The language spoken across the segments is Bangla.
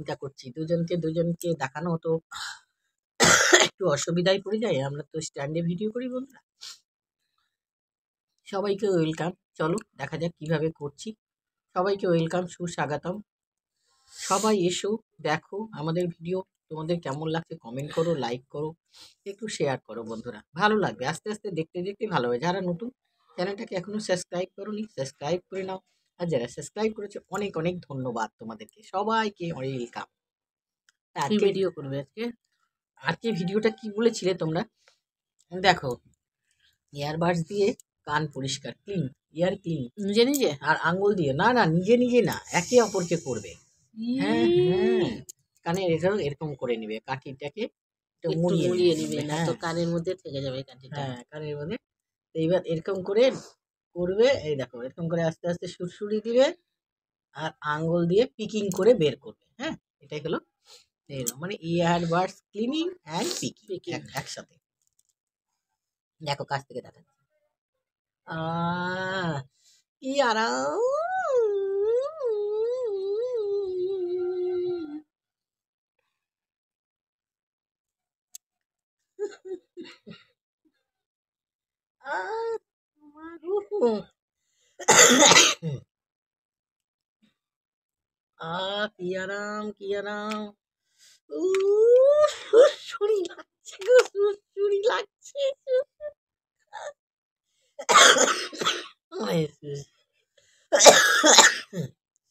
চিন্তা করছি দুজনকে দেখানো হতো, একটু অসুবিধায় পড়ে যায়। আমরা তো স্ট্যান্ডে ভিডিও করি বন্ধুরা। সবাইকে ওয়েলকাম। চলো দেখা যাক কিভাবে করছি। সবাইকে ওয়েলকাম, সুস্বাগতম। সবাই এসো, দেখো আমাদের ভিডিও। তোমাদের কেমন লাগছে কমেন্ট করো, লাইক করো, একটু শেয়ার করো বন্ধুরা, ভালো লাগবে। আস্তে আস্তে দেখতে দেখতে ভালো হবে। যারা নতুন, চ্যানেলটাকে এখনো সাবস্ক্রাইব করোনি, সাবস্ক্রাইব করে নাও। আর যারা সাবস্ক্রাইব করেছে অনেক অনেক ধন্যবাদ তোমাদেরকে, সবাইকে ওয়েলকাম। কি আজকে ভিডিও করবে আজকে? আজকে ভিডিওটা কি বলেছিলে তোমরা? দেখো, ইয়ারবাডস দিয়ে কান পরিষ্কার, ক্লিন, ইয়ার ক্লিন। নিজে নিজে? আর আঙ্গুল দিয়ে না, না নিজে নিজে না, একে অপরকে করবে। হ্যাঁ হ্যাঁ, কানে এরকম করে নিবে, কাঠিটাকে একটু একটু মুড়িয়ে মুড়িয়ে নিবে। নিবে, না হ্যাঁ তো কানের মধ্যে থেকে যাবে কাঠিটা। হ্যাঁ, কানের মধ্যে। তো এইবার এরকম করে করবে। এই দেখো, এরকম করে আস্তে আস্তে সুড়সুড়ি দিবে, আর আঙ্গুল দিয়ে পিকিং করে বের করবে। হ্যাঁ, এটাই হলো এরকম, মানে ইয়ারবাডস ক্লিনিং অ্যান্ড পিকিং একসাথে। দেখো কাছ থেকে দেখা যাচ্ছে। কি আরাম। কি আরাম, কি আরাম। সুড়সুড়ি লাগছে গো, সুড়সুড়ি লাগছে।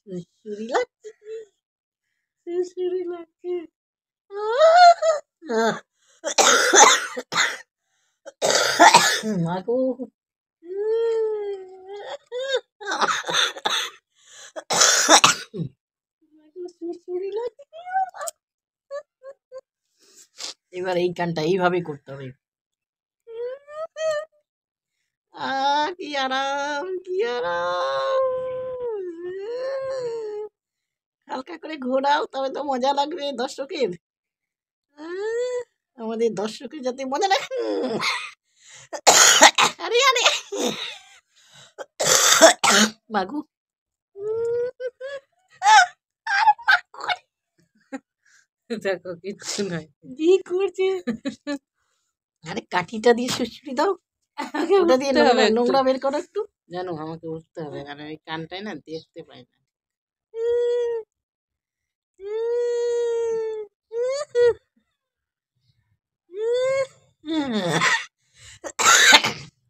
সুড়সুড়ি লাগছে, সুড়সুড়ি লাগছে। মাগো, সুড়সুড়ি লাগছে। এবার এই গানটা এইভাবে করতে হবে। কি আরাম, কি আরাম। হালকা করে ঘোরাও, তবে তো মজা লাগবে দর্শকের। আমাদের দর্শকের যাতে মজা লাগে। আরে আরে মাগু, দেখো কিচ্ছু নাই, কি করছে। আরে কাঠিটা দিয়ে সুড়সুড়ি দাও, ওটা দিয়ে উঠতে হবে একটু। নোংরা বের করো একটু। জানো আমাকে উঠতে হবে, কারণ এই কানটাই না দেখতে পাই না।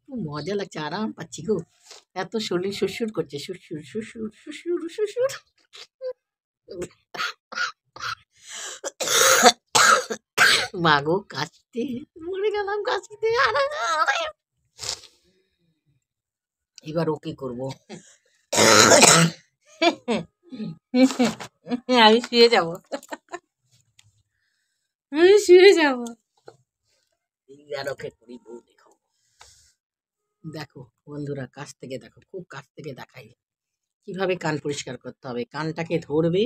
খুব মজা লাগছে, আরাম পাচ্ছি গো। এত শরীর সুরসুর করছে, সুরসুর সুরসুর সুরসুর সুরসুর। মাগো কাশতে মরে গেলাম, কাশিতে। এবার ওকে করবো। আমি শুয়ে যাবো, আমি শুয়ে যাবো। এবার ওকে করি, বউ দেখো। দেখো বন্ধুরা, কাছ থেকে দেখো, খুব কাছ থেকে দেখাই কিভাবে কান পরিষ্কার করতে হবে। কানটাকে ধরবে,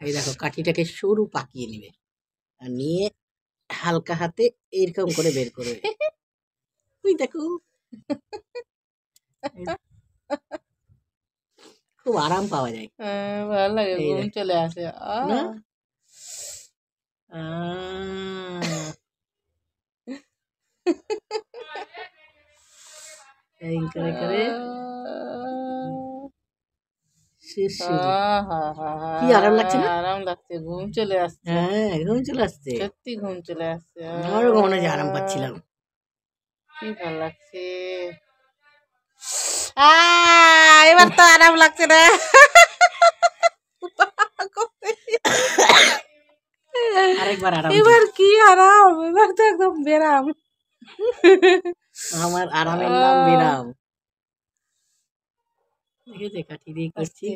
এই দেখো কাঠিটাকে সরু পাকিয়ে নিবে, আর নিয়ে হালকা হাতে এরকম করে বের করবে। ওই দেখো, খুব আরাম পাওয়া যায় ভালো লাগে, এই ঘুম দেখ চলে আসে। না। এই করে করে সুরসুরি। কি আরাম লাগছে না? আরাম লাগছে, ঘুম চলে আসছে। হ্যাঁ, ঘুম চলে আসছে। সত্যি ঘুম চলে আসছে। আমারও মনে হয় যে আরাম পাচ্ছিলাম। কি ভালো লাগছে। এবার তো আরাম লাগছে না। আরেকবার আরাম। এবার কি আরাম, এবার তো একদম বেরাম। আমার আরামের নাম বেরাম। দেখেছে, কাঠি দিয়ে করছি।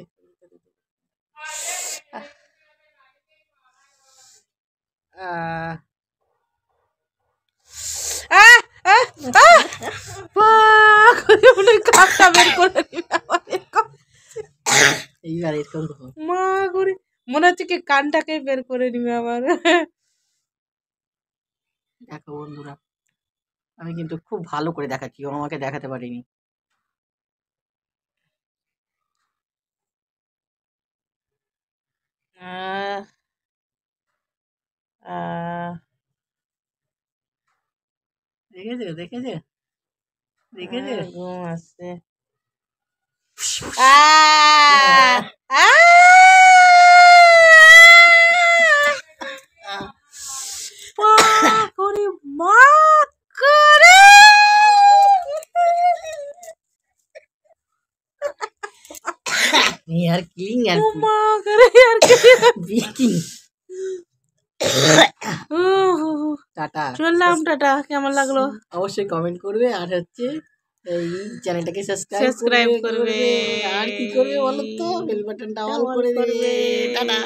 এইবার এরকম মা করে মনে হচ্ছে কি কানটাকে বের করে নিবে আবার। দেখো বন্ধুরা, আমি কিন্তু খুব ভালো করে দেখাচ্ছি, ও আমাকে দেখাতে পারিনি। আহ, দেখেছো দেখেছো দেখেছো? ঘুম আসছে। আহ, আহ, মা করে, মা করে। यार किलिंग यार মা করে আর কি। বিকিং টাটা চললাম, টাটা। কেমন লাগলো? অবশ্যই কমেন্ট করবে আর হচ্ছে এই চ্যানেলটাকে সাবস্ক্রাইব সাবস্ক্রাইব করবে করবে। আর কি করবে বলো তো বেল বাটনটা অল করে দেবে টাটা